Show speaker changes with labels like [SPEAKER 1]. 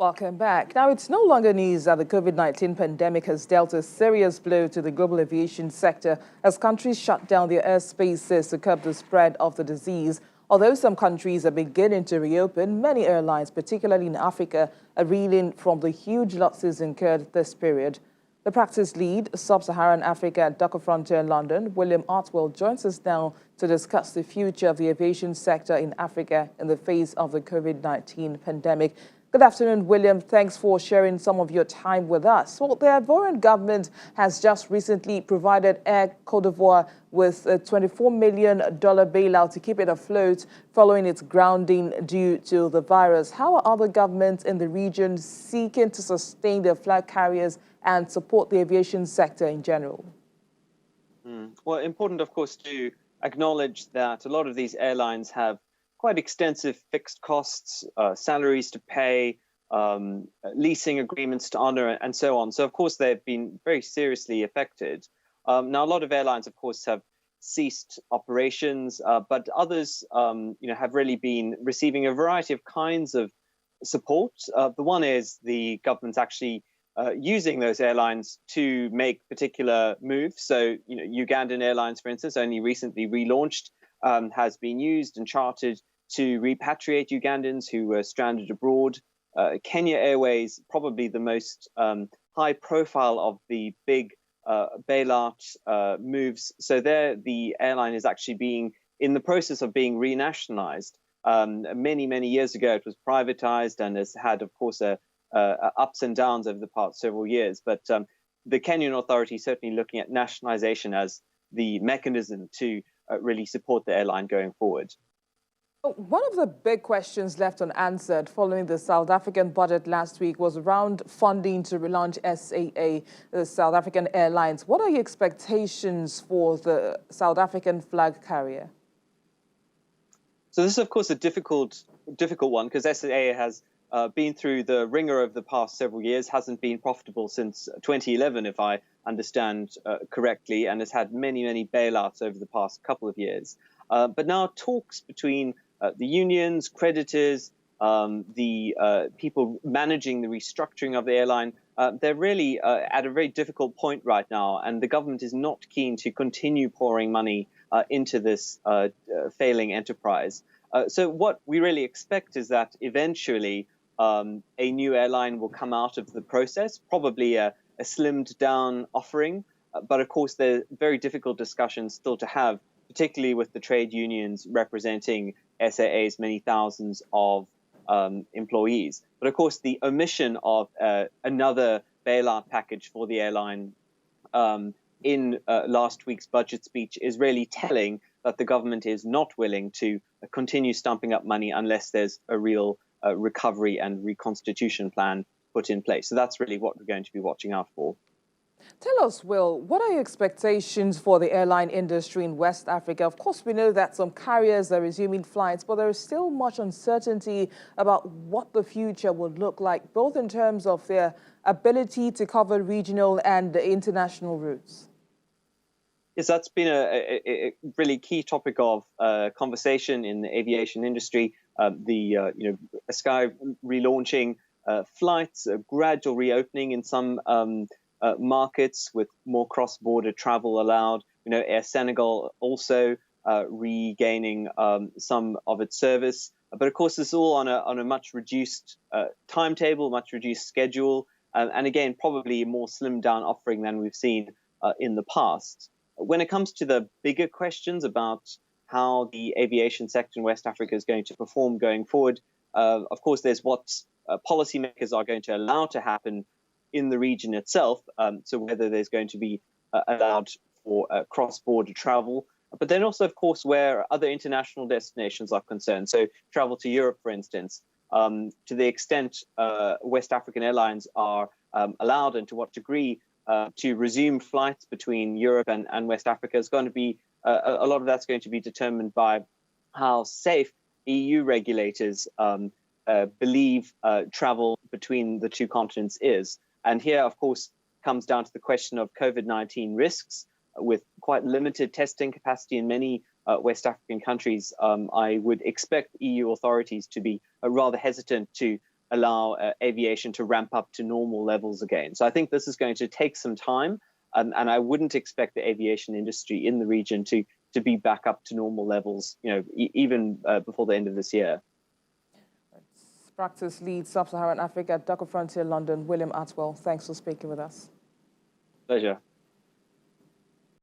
[SPEAKER 1] Welcome back. Now, it's no longer news that the COVID-19 pandemic has dealt a serious blow to the global aviation sector as countries shut down their airspaces to curb the spread of the disease. Although some countries are beginning to reopen, many airlines, particularly in Africa, are reeling from the huge losses incurred this period. The practice lead, Sub-Saharan Africa at Duckerfrontier in London, William Artwell, joins us now to discuss the future of the aviation sector in Africa in the face of the COVID-19 pandemic. Good afternoon, William. Thanks for sharing some of your time with us. Well, the Ivorian government has just recently provided Air Côte d'Ivoire with a $24 million bailout to keep it afloat following its grounding due to the virus. How are other governments in the region seeking to sustain their flag carriers and support the aviation sector in general?
[SPEAKER 2] Well, important, of course, to acknowledge that a lot of these airlines have quite extensive fixed costs, salaries to pay, leasing agreements to honor, and so on. So, of course, they've been very seriously affected. Now, a lot of airlines, of course, have ceased operations, but others, have really been receiving a variety of kinds of support. The one is the government's actually using those airlines to make particular moves. So, Ugandan Airlines, for instance, only recently relaunched, has been used and chartered to repatriate Ugandans who were stranded abroad. Kenya Airways, probably the most high profile of the big bailout moves. So there, the airline is actually being in the process of being renationalized. Many, many years ago, it was privatized and has had, of course, ups and downs over the past several years. But the Kenyan authority is certainly looking at nationalization as the mechanism to really support the airline going forward.
[SPEAKER 1] One of the big questions left unanswered following the South African budget last week was around funding to relaunch SAA, the South African Airlines. What are your expectations for the South African flag carrier?
[SPEAKER 2] So this is, of course, a difficult one because SAA has been through the ringer of the past several years, hasn't been profitable since 2011, if I understand correctly, and has had many, many bailouts over the past couple of years. But now talks between the unions, creditors, the people managing the restructuring of the airline, they're really at a very difficult point right now, and the government is not keen to continue pouring money into this failing enterprise. So what we really expect is that eventually a new airline will come out of the process, probably a slimmed down offering. But of course, there are very difficult discussions still to have, particularly with the trade unions representing SAA's many thousands of employees. But of course, the omission of another bailout package for the airline in last week's budget speech is really telling that the government is not willing to continue stumping up money unless there's a real recovery and reconstitution plan put in place. So that's really what we're going to be watching out for.
[SPEAKER 1] Tell us, Will, what are your expectations for the airline industry in West Africa? Of course, we know that some carriers are resuming flights, but there is still much uncertainty about what the future would look like, both in terms of their ability to cover regional and international routes.
[SPEAKER 2] Yes, that's been a really key topic of conversation in the aviation industry. Sky relaunching flights, a gradual reopening in some markets with more cross-border travel allowed. Air Senegal also regaining some of its service. But of course, this is all on a much reduced timetable, much reduced schedule, and again, probably a more slimmed down offering than we've seen in the past. When it comes to the bigger questions about how the aviation sector in West Africa is going to perform going forward, of course, there's what policymakers are going to allow to happen in the region itself, so whether there's going to be allowed for cross-border travel, but then also, of course, where other international destinations are concerned. So travel to Europe, for instance, to the extent West African airlines are allowed and to what degree to resume flights between Europe and West Africa is going to be, a lot of that's going to be determined by how safe EU regulators believe travel between the two continents is. And here, of course, comes down to the question of COVID-19 risks. With quite limited testing capacity in many West African countries, I would expect EU authorities to be rather hesitant to allow aviation to ramp up to normal levels again. So I think this is going to take some time, and I wouldn't expect the aviation industry in the region to be back up to normal levels, even before the end of this year.
[SPEAKER 1] Practice lead Sub-Saharan Africa at Duckerfrontier London, William Atwell. Thanks for speaking with us.
[SPEAKER 2] Pleasure.